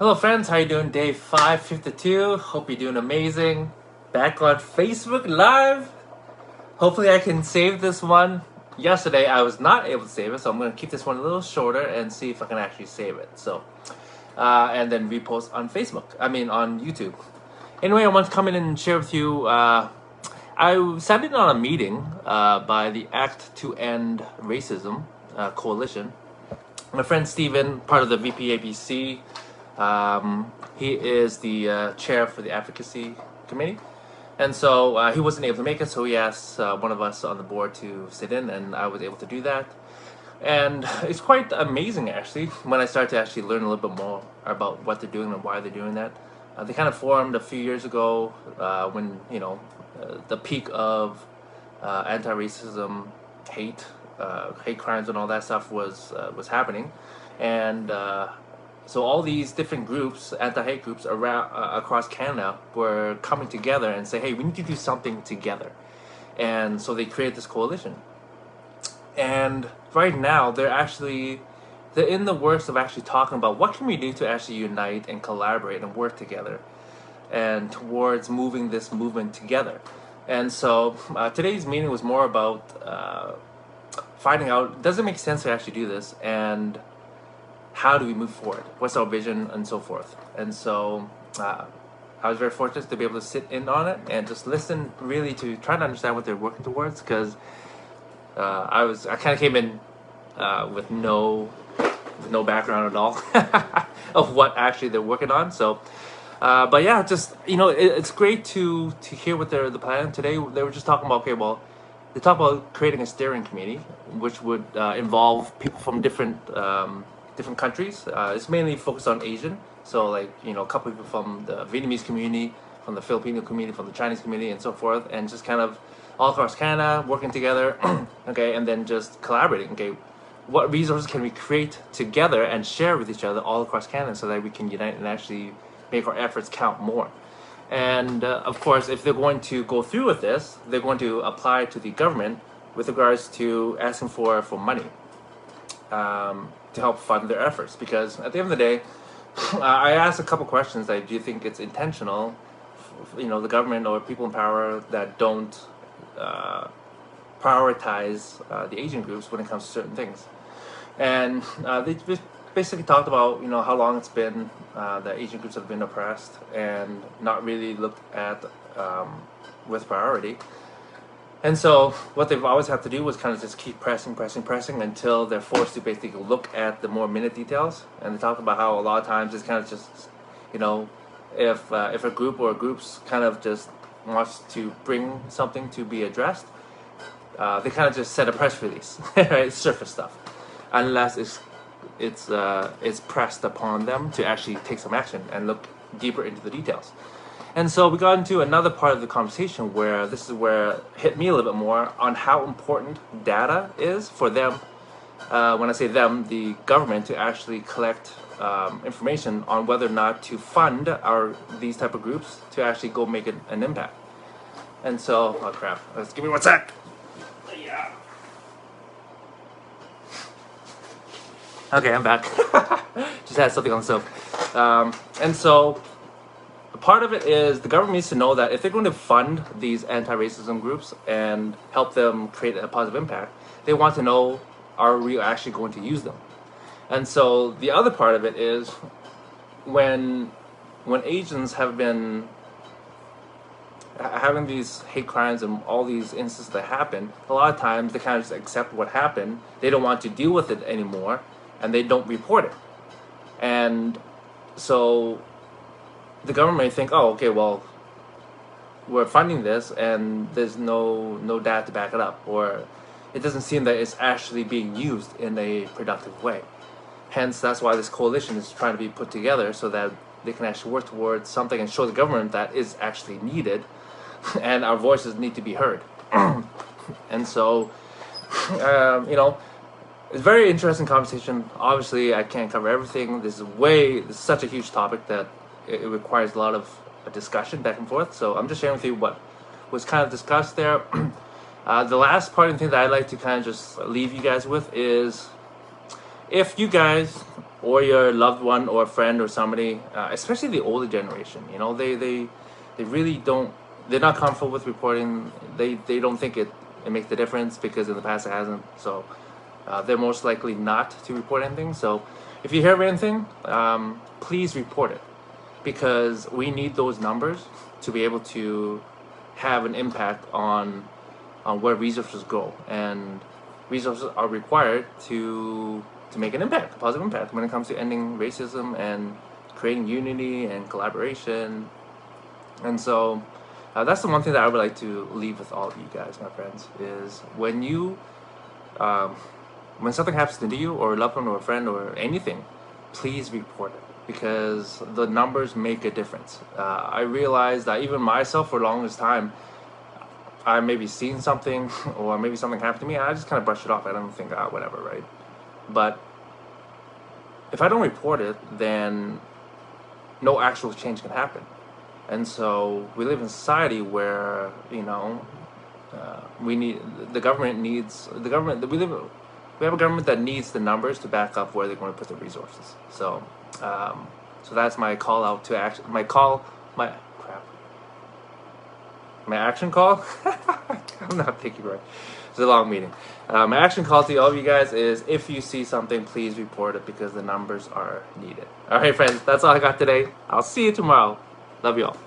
Hello friends, how you doing? Day 552. Hope you're doing amazing. Back on Facebook Live. Hopefully I can save this one. Yesterday I was not able to save it, so I'm going to keep this one a little shorter and see if I can actually save it. So, and then repost on on YouTube. Anyway, I want to come in and share with you, I sat in on a meeting by the Act2EndRacism Coalition. My friend Steven, part of the VPABC, he is the chair for the advocacy committee, and so he wasn't able to make it, so he asked one of us on the board to sit in, and I was able to do that. And it's quite amazing actually when I started to actually learn a little bit more about what they're doing and why they're doing that. They kind of formed a few years ago when the peak of anti-racism, hate crimes and all that stuff was happening, and so all these different groups, anti-hate groups around across Canada, were coming together and say, hey, we need to do something together. And so they created this coalition. And right now they're in the works of actually talking about what can we do to actually unite and collaborate and work together and towards moving this movement together. And so today's meeting was more about finding out, does it make sense to actually do this, and how do we move forward? What's our vision and so forth? And so I was very fortunate to be able to sit in on it and just listen, really to try to understand what they're working towards, because I kind of came in with no background at all of what actually they're working on. So but yeah, just it's great to hear what the plan today. They were just talking about, okay, well, they talk about creating a steering committee, which would involve people from different countries. It's mainly focused on Asian, so like a couple people from the Vietnamese community, from the Filipino community, from the Chinese community, and so forth, and just kind of all across Canada working together. Okay, and then just collaborating. Okay, what resources can we create together and share with each other all across Canada so that we can unite and actually make our efforts count more. And of course, if they're going to go through with this, they're going to apply to the government with regards to asking for money to help fund their efforts. Because at the end of the day, I asked a couple questions like, do you think it's intentional, the government or people in power that don't prioritize the Asian groups when it comes to certain things? And they just basically talked about how long it's been that Asian groups have been oppressed and not really looked at with priority. And so what they've always had to do was kind of just keep pressing until they're forced to basically look at the more minute details. And they talk about how a lot of times it's kind of just, if a group or groups kind of just wants to bring something to be addressed, they kind of just set a press release, right? Surface stuff, unless it's pressed upon them to actually take some action and look deeper into the details. And so we got into another part of the conversation where this is where it hit me a little bit more on how important data is for them. When I say them, the government, to actually collect information on whether or not to fund these type of groups to actually go make an impact. And so, oh crap, let's give me 1 sec. Yeah. Okay, I'm back. Just had something on the stove. And so part of it is the government needs to know that if they're going to fund these anti-racism groups and help them create a positive impact, they want to know, are we actually going to use them? And so the other part of it is when Asians have been having these hate crimes and all these instances that happen, a lot of times they kind of just accept what happened. They don't want to deal with it anymore, and they don't report it. And so the government may think, oh, okay, well, we're funding this and there's no data to back it up, or it doesn't seem that it's actually being used in a productive way. Hence, that's why this coalition is trying to be put together so that they can actually work towards something and show the government that is actually needed and our voices need to be heard. And so, it's a very interesting conversation. Obviously, I can't cover everything. This is such a huge topic that it requires a lot of discussion back and forth. So I'm just sharing with you what was kind of discussed there. The last part of the thing that I'd like to kind of just leave you guys with is, if you guys or your loved one or friend or somebody, especially the older generation, you know, they really don't, they're not comfortable with reporting. They don't think it makes the difference because in the past it hasn't. So they're most likely not to report anything. So if you hear of anything, please report it, because we need those numbers to be able to have an impact on where resources go, and resources are required to make an impact, a positive impact, when it comes to ending racism and creating unity and collaboration. And so that's the one thing that I would like to leave with all of you guys, my friends, is when you when something happens to you or a loved one or a friend or anything, please report it, because the numbers make a difference. I realized that even myself, for the longest time, I maybe seen something or maybe something happened to me, and I just kind of brush it off. I don't think, whatever, right? But if I don't report it, then no actual change can happen. And so we live in a society where, you know, we have a government that needs the numbers to back up where they're going to put the resources. So so that's my call out to action, my action call. I'm not thinking right. It's a long meeting. My action call to all of you guys is, if you see something, please report it, because the numbers are needed. All right, friends, that's all I got today. I'll see you tomorrow. Love you all.